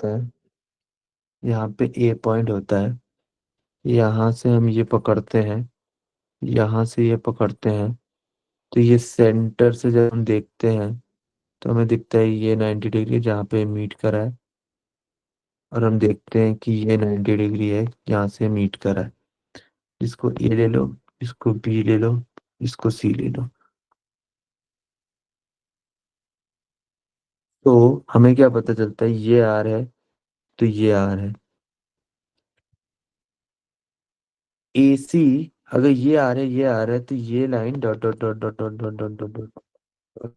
होता है, यहाँ पे ए पॉइंट होता है, यहाँ से हम ये पकड़ते हैं, यहाँ से ये पकड़ते हैं। तो ये सेंटर से जब हम देखते हैं तो हमें दिखता है ये 90 डिग्री जहाँ पे मीट करा है, और हम देखते हैं कि ये 90 डिग्री है यहाँ से मीट करा है। इसको ए ले लो, इसको बी ले लो, इसको सी ले लो। तो हमें क्या पता चलता है, ये आर है तो ये आर है। ए सी, अगर ये आर है ये आर है तो ये line dot dot dot dot dot dot dot dot dot dot,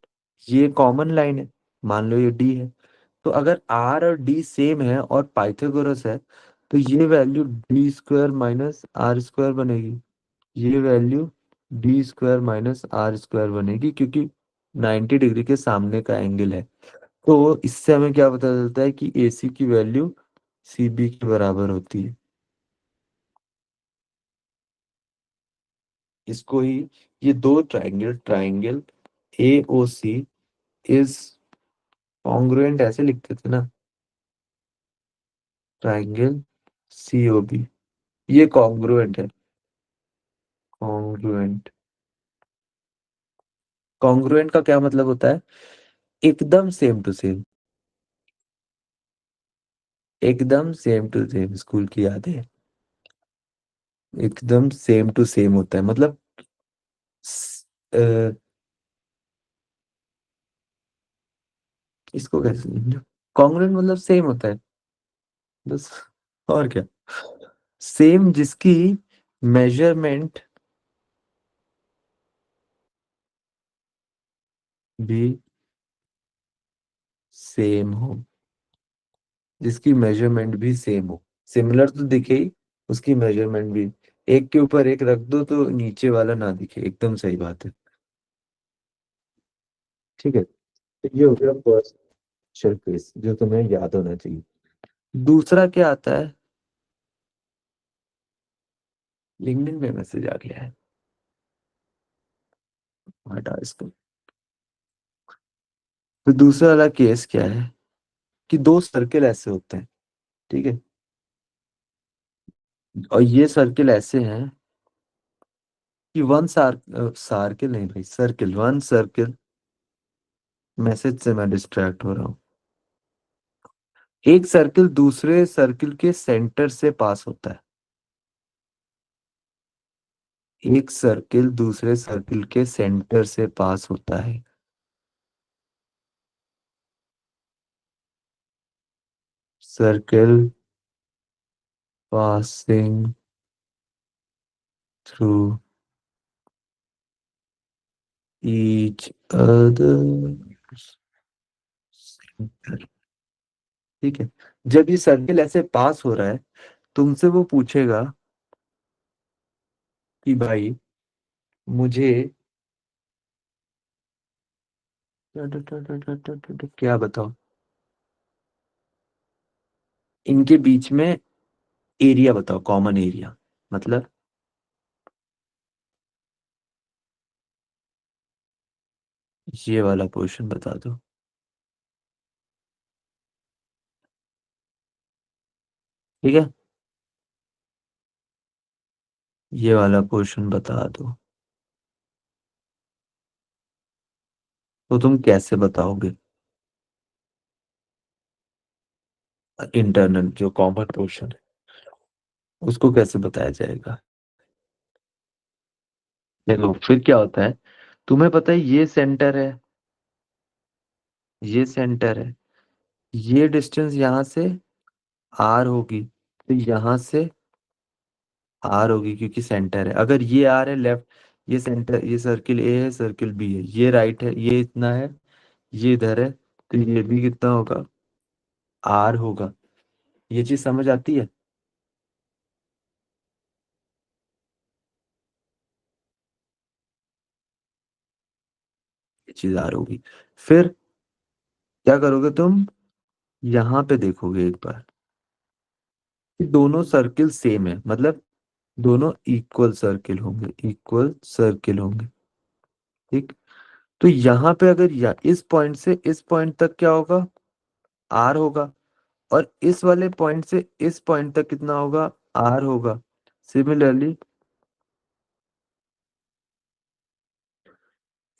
ये कॉमन लाइन है। मान लो ये डी है। तो अगर आर और डी सेम है और पाइथागोरस है, तो ये value D square minus R square बनेगी। ये value D square minus R square बनेगी, क्योंकि 90 डिग्री के सामने का एंगल है। तो इससे हमें क्या पता चलता है कि ए सी की वैल्यू सी बी के बराबर होती है। इसको ही, ये दो triangle, triangle A O C is congruent ऐसे लिखते थे ना, ट्राइंगल सी ओ बी, ये कॉन्ग्रुएंट है। कॉन्ग्रुएंट, कॉन्ग्रुएंट का क्या मतलब होता है? एकदम सेम टू सेम। एकदम सेम टू सेम, स्कूल की याद है। एकदम सेम टू सेम होता है, मतलब इसको कैसे, कॉन्ग्रुएंट मतलब सेम होता है बस, और क्या। सेम जिसकी मेजरमेंट भी सेम हो, जिसकी मेजरमेंट भी सेम हो। सिमिलर तो दिखे ही, उसकी मेजरमेंट भी। एक के ऊपर एक रख दो तो नीचे वाला ना दिखे, एकदम सही बात है। ठीक है, तो ये हो गया फर्स्ट केस जो तुम्हें याद होना चाहिए। दूसरा क्या आता है, लिंक्डइन पे मैसेज आ गया है, हटा इसको। तो दूसरा वाला केस क्या है, कि दो सर्किल ऐसे होते हैं, ठीक है, और ये सर्किल ऐसे हैं कि वन सर्किल नहीं भाई, सर्किल, वन सर्किल, मैसेज से मैं डिस्ट्रैक्ट हो रहा हूँ। एक सर्किल दूसरे सर्किल के सेंटर से पास होता है। एक सर्किल दूसरे सर्किल के सेंटर से पास होता है। Circle passing through each other centre, ठीक है। जब ये सर्किल ऐसे पास हो रहा है, तुमसे वो पूछेगा कि भाई मुझे क्या बताओ, इनके बीच में एरिया बताओ, कॉमन एरिया, मतलब ये वाला पोर्शन बता दो, ठीक है। ये वाला पोर्शन बता दो। तो तुम कैसे बताओगे? इंटरनल जो कॉमन पोर्शन है, उसको कैसे बताया जाएगा? देखो फिर क्या होता है, तुम्हें पता है ये सेंटर है, ये सेंटर है, ये डिस्टेंस यहाँ से आर होगी, तो यहाँ से आर होगी क्योंकि सेंटर है। अगर ये आर है लेफ्ट, ये सेंटर, ये सर्किल ए है, सर्किल बी है, ये राइट है, ये इतना है, ये इधर है, तो ये भी कितना होगा, आर होगा। ये चीज समझ आती है? ये चीज आर होगी। फिर क्या करोगे तुम, यहाँ पे देखोगे एक बार कि दोनों सर्किल सेम है, मतलब दोनों इक्वल सर्किल होंगे, इक्वल सर्किल होंगे, ठीक। तो यहाँ पे अगर इस पॉइंट से इस पॉइंट तक क्या होगा, आर होगा। और इस वाले पॉइंट से इस पॉइंट तक कितना होगा, आर होगा। सिमिलरली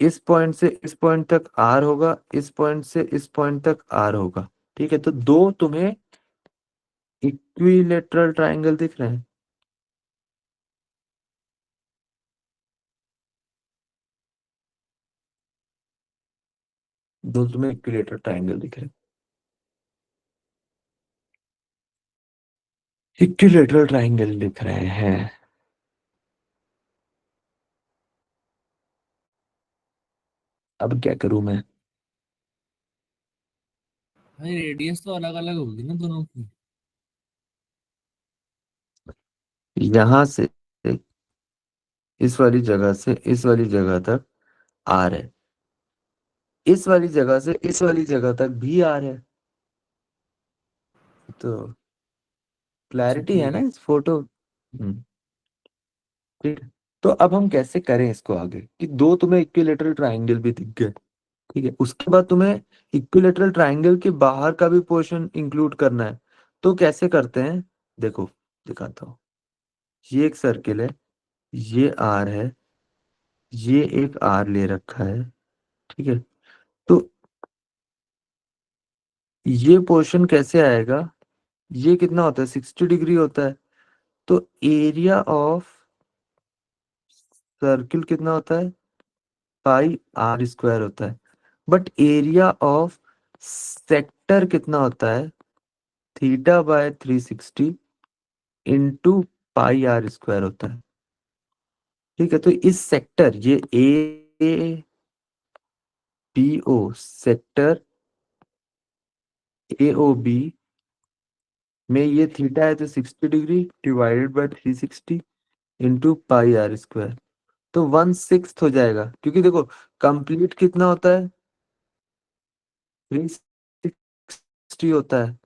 इस पॉइंट से इस पॉइंट तक आर होगा, इस पॉइंट से इस पॉइंट तक आर होगा। ठीक है, तो दो तुम्हें इक्विलेटरल ट्रायंगल दिख रहे हैं। दो तुम्हें इक्विलेटरल ट्रायंगल दिख रहे हैं, इक्विलेटरल ट्रायंगल दिख रहे हैं। अब क्या करूं मैं? भाई रेडियस तो अलग अलग होगी ना दोनों की। यहां से इस वाली जगह से इस वाली जगह तक आर है, इस वाली जगह से इस वाली जगह तक भी आर है। तो अच्छा क्लैरिटी है ठीक ना है। इस फोटो। ठीक है। तो अब हम कैसे करें इसको आगे, कि दो तुम्हें इक्विलेटरल ट्रायंगल भी दिख गए। ठीक है, उसके बाद तुम्हें इक्विलेटरल ट्रायंगल के बाहर का भी पोर्शन इंक्लूड करना है। तो कैसे करते हैं, देखो दिखाता हूँ। ये एक सर्किल है, ये आर है, ये एक आर ले रखा है। ठीक है, तो ये पोर्शन कैसे आएगा, ये कितना होता है, 60 डिग्री होता है। तो एरिया ऑफ सर्किल कितना होता है, पाई आर स्क्वायर होता है। बट एरिया ऑफ सेक्टर कितना होता है, θ/360 इंटू पाई आर स्क्वायर होता है। ठीक है, तो इस सेक्टर, ये A B O sector A O B में ये थीटा है, तो 60 degree divided by 360 into pi R square. तो 1/6 हो जाएगा, क्योंकि देखो कंप्लीट कितना होता है, 360 होता है।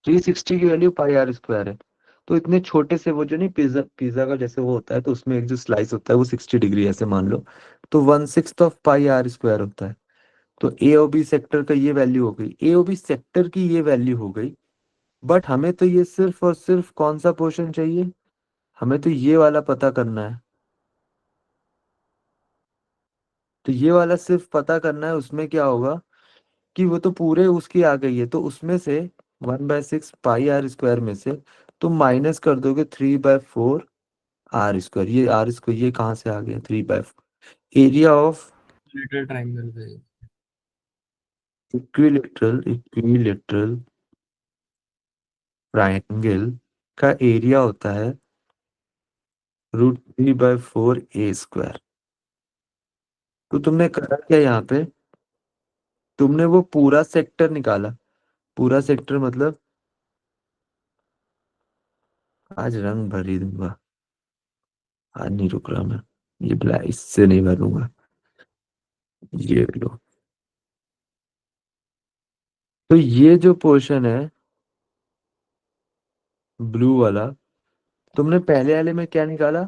360 की वैल्यू पाई आर स्क्वायर है। तो इतने छोटे से, वो जो नहीं, पिज्जा पिज्जा का जैसे वो होता है, तो उसमें एक जो स्लाइस होता है वो 60 डिग्री ऐसे मान लो। तो 1/6 ऑफ पाई आर स्क्वायर होता है। तो ए ओ बी सेक्टर का ये वैल्यू हो गई, ए ओ बी सेक्टर की ये वैल्यू हो गई। बट हमें तो ये सिर्फ और सिर्फ कौन सा पोर्शन चाहिए, हमें तो ये वाला पता करना है। तो ये वाला सिर्फ पता करना है, उसमें क्या होगा कि वो तो पूरे उसकी आ गई है, तो उसमें से 1/6 पाई आर स्क्वायर में से तुम माइनस कर दोगे 3/4 आर स्क्वायर। ये आर स्क्वायर ये कहाँ से आ गया, 3/4 एरिया ऑफ लिटिल ट्रायंगल पे। इक्विलेटरल ट्रायंगल का एरिया होता है √3/4 a²। तो तुमने करा क्या यहाँ पे, तुमने वो पूरा सेक्टर निकाला। पूरा सेक्टर मतलब, आज रंग भर ही दूंगा, आज नहीं रुक रहा मैं, ये ब्लैक इससे नहीं भरूंगा। ये लो, तो ये जो पोर्शन है ब्लू वाला, तुमने पहले वाले में क्या निकाला,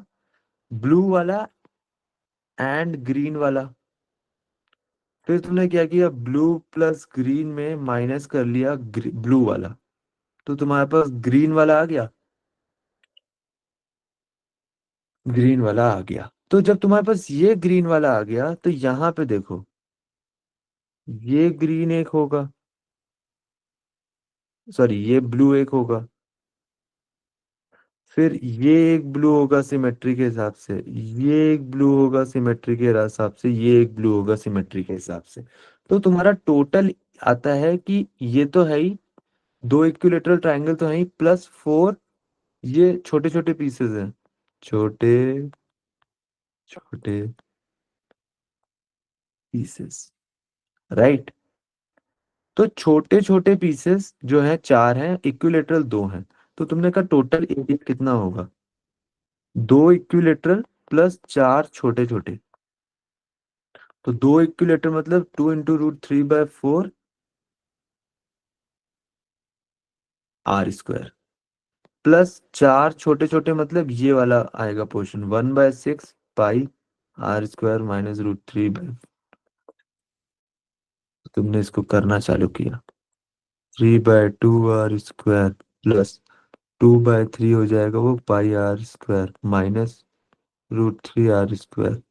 ब्लू वाला एंड ग्रीन वाला। फिर तुमने क्या किया, ब्लू प्लस ग्रीन में माइनस कर लिया ब्लू वाला। तो तुम्हारे पास ग्रीन वाला आ गया, ग्रीन वाला आ गया। तो जब तुम्हारे पास ये ग्रीन वाला आ गया, तो यहाँ पे देखो, ये ग्रीन एक होगा, सॉरी ये ब्लू एक होगा। फिर ये एक ब्लू होगा सिमेट्री के हिसाब से, ये एक ब्लू होगा सिमेट्री के हिसाब से, ये एक ब्लू होगा सिमेट्री के हिसाब से। तो तुम्हारा टोटल आता है कि ये तो है ही, दो इक्विलेटरल ट्रायंगल तो है ही, प्लस 4 ये छोटे छोटे पीसेस हैं, छोटे छोटे पीसेस, राइट। तो छोटे छोटे पीसेस जो हैं चार हैं, इक्विलेटरल दो हैं। तो तुमने कहा टोटल एरिया कितना होगा, दो इक्विलेटरल प्लस चार छोटे छोटे। तो दो इक्विलेटर मतलब 2 × √3/4 r² प्लस चार छोटे छोटे मतलब ये वाला आएगा पोर्शन 1/6 पाई r² माइनस √3/। तुमने इसको करना चालू किया, 3/2r² प्लस 2/3 हो जाएगा वो πr² माइनस √3r²।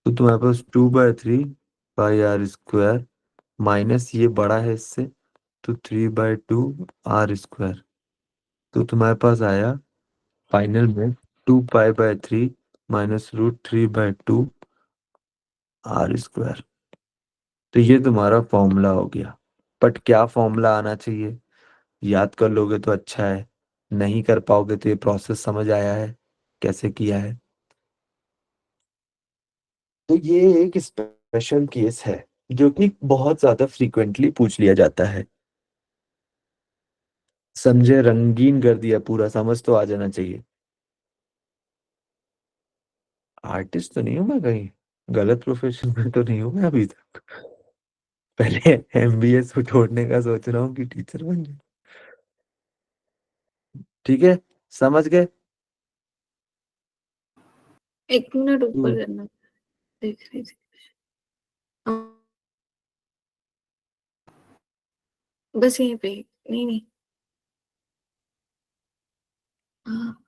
तो तुम्हारे पास 2/3 πr² माइनस ये बड़ा है इससे, तो 3/2r²। तो तुम्हारे पास आया फाइनल में 2π/3 माइनस √3/2r²। तो ये तुम्हारा फॉर्मूला हो गया। बट क्या फॉर्मूला आना चाहिए? याद कर लोगे तो अच्छा है, नहीं कर पाओगे तो ये प्रोसेस समझ आया है कैसे किया है। तो ये एक स्पेशल केस है जो कि बहुत ज्यादा फ्रीक्वेंटली पूछ लिया जाता है। समझे? रंगीन कर दिया पूरा, समझ तो आ जाना चाहिए। आर्टिस्ट तो नहीं हूं मैं कहीं, गलत प्रोफेशन में तो नहीं हूं मैं अभी तक। पहले एमबीए को छोड़ने का सोच रहा हूँ कि टीचर बन जाए। ठीक है, समझ गए? 1 मिनट ऊपर तो करना, देख रही थी। हाँ, बस यहीं पे। नहीं नहीं। हाँ।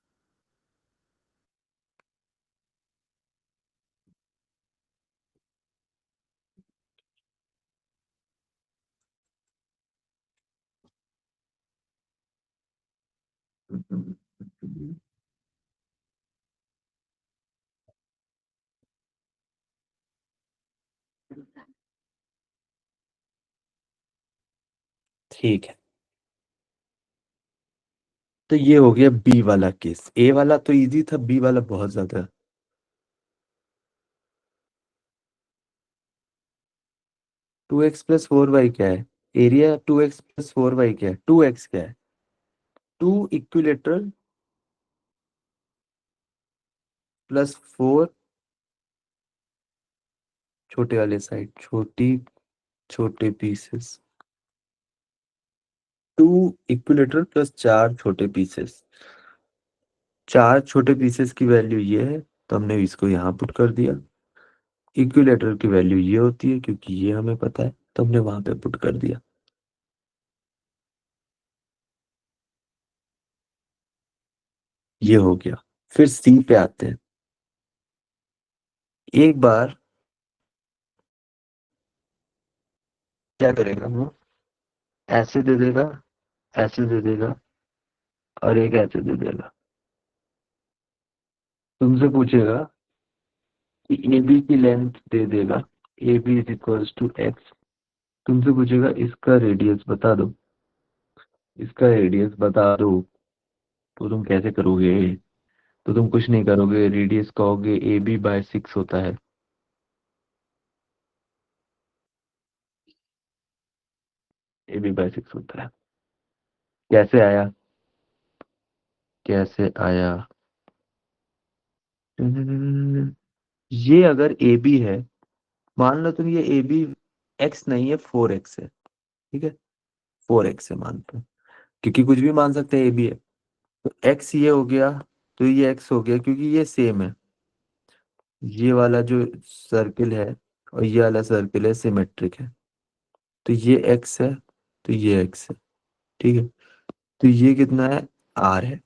ठीक है, तो ये हो गया बी वाला केस। ए वाला तो इजी था, बी वाला बहुत ज्यादा। 2x+4y क्या है? एरिया 2x+4y क्या है? 2x क्या है? 2 इक्विलेटरल +4 छोटे वाले साइड, छोटी छोटे पीसेस। 2 इक्विलेटरल प्लस 4 छोटे पीसेस। 4 छोटे पीसेस की वैल्यू ये है, तो हमने इसको यहाँ पुट कर दिया। इक्विलेटरल की वैल्यू ये होती है क्योंकि ये हमें पता है, तो हमने वहां पे पुट कर दिया। ये हो गया। फिर सी पे आते हैं। एक बार क्या करेगा वो, ऐसे दे देगा, ऐसे दे देगा, और एक ऐसे दे देगा। तुमसे पूछेगा कि ए बी की लेंथ दे देगा, A B is equals to X. तुमसे पूछेगा इसका रेडियस बता दो, इसका रेडियस बता दो। तो तुम कैसे करोगे? तो तुम कुछ नहीं करोगे, रेडियस कहोगे AB/6 होता है। AB/6 होता है। कैसे आया? कैसे आया? ये अगर ए बी है, मान लो तुम, ये ए बी एक्स नहीं है, 4x है। ठीक है, 4x है मानते हैं, क्योंकि कुछ भी मान सकते हैं, ए बी है। तो एक्स ये हो गया, तो ये एक्स हो गया क्योंकि ये सेम है। ये वाला जो सर्किल है और ये वाला सर्किल है, सिमेट्रिक है। तो ये एक्स है, तो ये एक्स है। ठीक है, तो ये कितना है? आर है।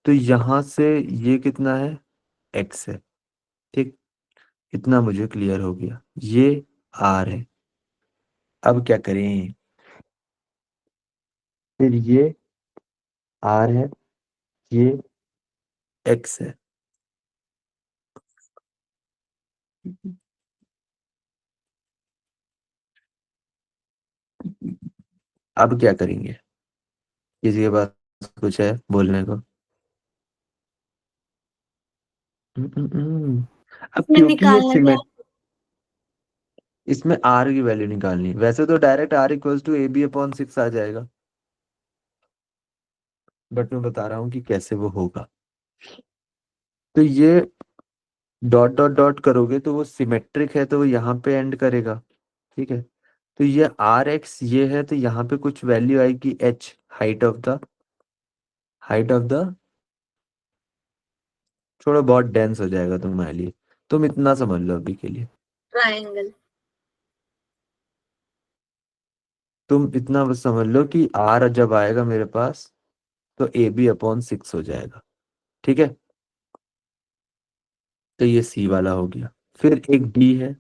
तो यहां से ये कितना है? एक्स है। ठीक, इतना मुझे क्लियर हो गया। ये आर है। अब क्या करें? फिर ये आर है, ये एक्स है। अब क्या करेंगे? किसी के पास कुछ है बोलने को? अब इसमें क्योंकि ये निकालना क्या? सिमेट, इसमें आर की वैल्यू निकालनी है। वैसे तो डायरेक्ट R = AB/6 आ जाएगा, बट मैं बता रहा हूँ कि कैसे वो होगा। तो ये डॉट डॉट डॉट करोगे तो वो सिमेट्रिक है, तो वो यहाँ पे एंड करेगा। ठीक है, तो ये RX ये है, तो यहाँ पे कुछ वैल्यू आएगी H, हाइट ऑफ द, थोड़ा बहुत डेंस हो जाएगा तुम्हारे लिए। तुम इतना समझ लो अभी के लिए। ट्रायंगल। तुम इतना बस समझ लो कि आर जब आएगा मेरे पास तो ए बी अपॉन 6 हो जाएगा। ठीक है, तो ये सी वाला हो गया। फिर एक डी है।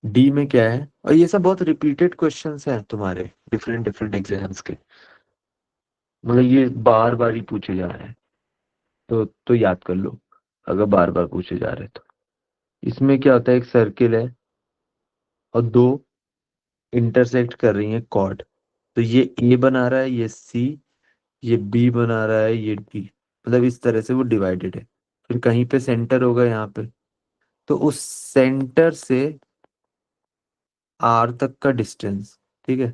डी में क्या है, और ये सब बहुत रिपीटेड क्वेश्चंस हैं तुम्हारे डिफरेंट डिफरेंट एग्जाम्स के, मतलब ये बार बार ही पूछे जा रहे हैं। तो याद कर लो अगर बार बार पूछे जा रहे हैं तो। इसमें क्या होता है, एक सर्किल है और दो इंटरसेक्ट कर रही हैं कॉर्ड। तो ये ए बना रहा है, ये सी, ये बी बना रहा है, ये डी। मतलब इस तरह से वो डिवाइडेड है। फिर कहीं पे सेंटर होगा यहाँ पे, तो उस सेंटर से आर तक का डिस्टेंस। ठीक है,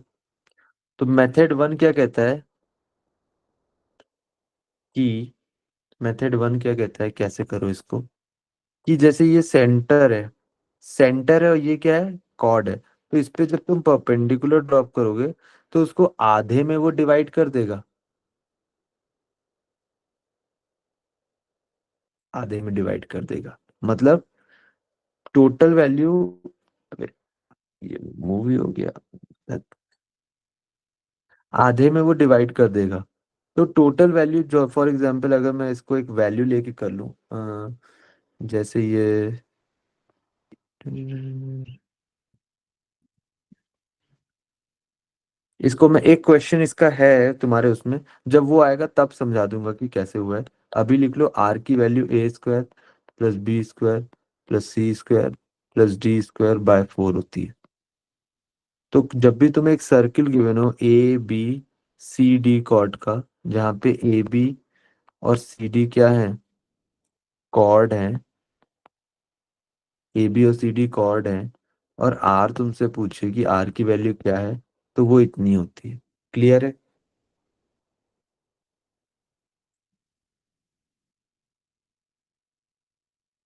तो मेथड वन क्या कहता है कि मेथड वन क्या कहता है, कैसे करो इसको, कि जैसे ये सेंटर है और ये क्या है, कॉर्ड है। तो इस पे जब तुम परपेंडिकुलर ड्रॉप करोगे तो उसको आधे में वो डिवाइड कर देगा, आधे में डिवाइड कर देगा। मतलब टोटल वैल्यू, अबे ये मूवी हो गया, आधे में वो डिवाइड कर देगा। तो टोटल वैल्यू जो फॉर एग्जांपल अगर मैं इसको एक वैल्यू लेके कर लूं, जैसे ये इसको मैं एक क्वेश्चन इसका है तुम्हारे उसमें, जब वो आएगा तब समझा दूंगा कि कैसे हुआ है। अभी लिख लो आर की value A square plus B square plus C square plus D square by 4 होती है। तो जब भी तुम्हें एक सर्किल गिवन हो A B C D chord का, जहाँ पे ए बी और सी डी क्या है, कॉर्ड है, ए बी और सी डी कॉर्ड है, और आर तुमसे पूछे कि आर की वैल्यू क्या है, तो वो इतनी होती है। क्लियर है?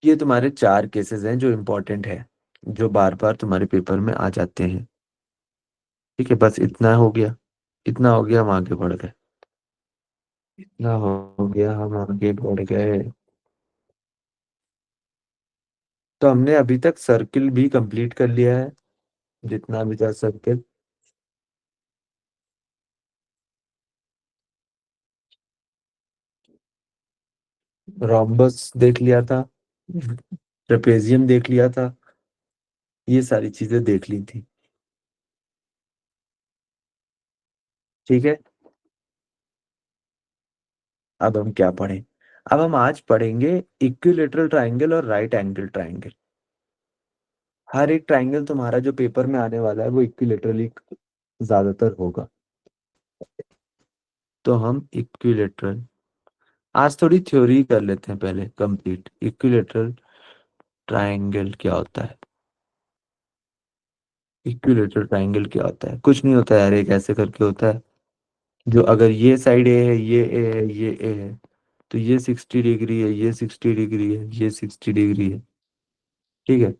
ये तुम्हारे 4 केसेस हैं जो इम्पोर्टेंट है, जो बार बार तुम्हारे पेपर में आ जाते हैं। ठीक है, बस इतना हो गया, इतना हो गया, हम आगे बढ़ गए। इतना हो गया, हम आगे बढ़ गए। तो हमने अभी तक सर्किल भी कंप्लीट कर लिया है, जितना भी था सर्किल। रोम्बस देख लिया था, ट्रेपेजियम देख लिया था, ये सारी चीजें देख ली थी। ठीक है, अब हम क्या पढ़ें? अब हम आज पढ़ेंगे इक्विलेटरल ट्रायंगल और राइट एंगल ट्रायंगल। हर एक ट्रायंगल तुम्हारा जो पेपर में आने वाला है वो इक्विलेटरली ज्यादातर होगा। तो हम इक्विलेटरल आज थोड़ी थ्योरी कर लेते हैं पहले कंप्लीट। इक्विलेटरल ट्रायंगल क्या होता है? इक्विलेटरल ट्रायंगल क्या होता है? कुछ नहीं होता है यार, एक ऐसे करके होता है जो अगर ये साइड ए है, ये ए है, ये ए है, तो ये 60 डिग्री है, ये 60 डिग्री है, ये 60 डिग्री है। ठीक है,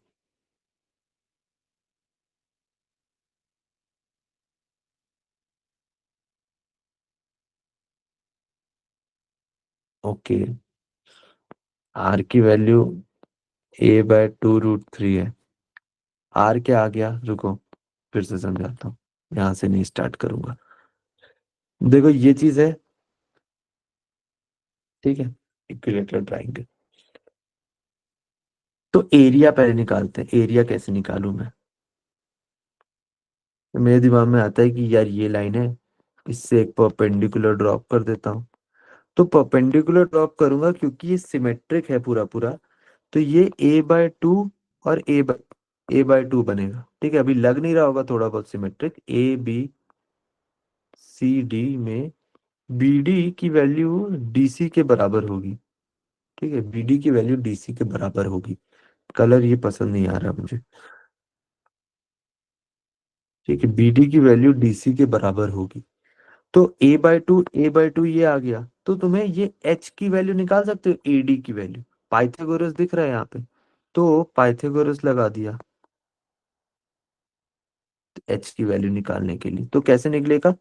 ओके। आर की वैल्यू a/2√3 है। आर क्या आ गया, रुको फिर से समझाता हूँ, यहाँ से नहीं स्टार्ट करूंगा। देखो ये चीज है, ठीक है, इक्विलेटरल ट्रायंगल। तो एरिया पहले निकालते हैं। एरिया कैसे निकालूं मैं? तो मेरे दिमाग में आता है कि यार ये लाइन है, इससे एक परपेंडिकुलर ड्रॉप कर देता हूँ। तो परपेंडिकुलर ड्रॉप करूंगा क्योंकि ये सिमेट्रिक है पूरा पूरा। तो ये a/2 और a/2 बनेगा। ठीक है, अभी लग नहीं रहा होगा थोड़ा बहुत symmetric, A B C D में बी डी की वैल्यू डीसी के बराबर होगी। ठीक है, बी डी की वैल्यू डीसी के बराबर होगी। कलर ये पसंद नहीं आ रहा मुझे। ठीक है, बी डी की वैल्यू डीसी के बराबर होगी। तो a/2 ये आ गया। तो तुम्हें ये h की वैल्यू निकाल सकते हो, एडी की वैल्यू। पाइथागोरस दिख रहा है यहाँ पे, तो पाइथागोरस लगा दिया h की वैल्यू निकालने के लिए। तो कैसे निकलेगा,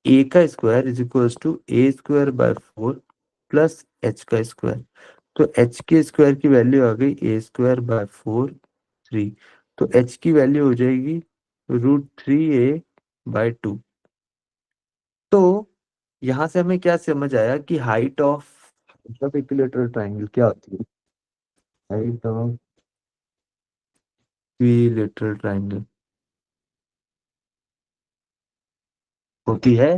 a का square is equals to a² by 4 plus h का स्क्वायर। तो h के स्क्वायर की वैल्यू आ गई a² बाय 4 3। तो h की वैल्यू हो जाएगी √3a बाय 2। तो यहां से हमें क्या समझ आया कि हाइट ऑफ मतलब इक्विलेटरल ट्रायंगल क्या होती है? हाइट ऑफ इक्विलेटरल ट्रायंगल होती है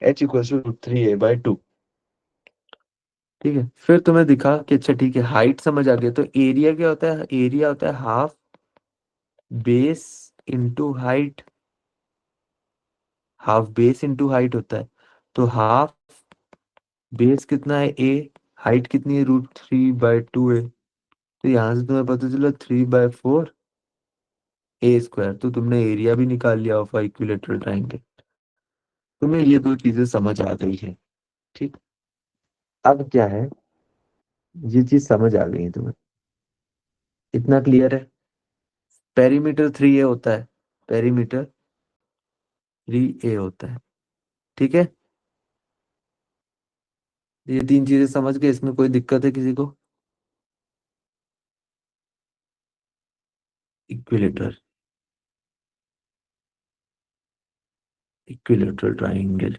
h = 3a/2। ठीक है, फिर तुम्हें दिखा कि अच्छा ठीक है, हाइट समझ आ गया, तो एरिया क्या होता है? एरिया होता है half base into height. Half base into height होता है। तो हाफ बेस कितना है? ए। हाइट कितनी है? √3/2a। तो यहां से तुम्हें पता चला 3/4 a²। तो तुमने एरिया भी निकाल लिया ऑफ इक्विलेटरल ट्रायंगल। तुम्हें ये दो चीजें समझ आ गई है। ठीक। अब क्या है, ये चीज समझ आ गई है तुम्हें, इतना क्लियर है? पेरीमीटर 3a होता है। पेरीमीटर 3a होता है। ठीक है, ये तीन चीजें समझ गए? इसमें कोई दिक्कत है किसी को? Equilateral equilateral triangle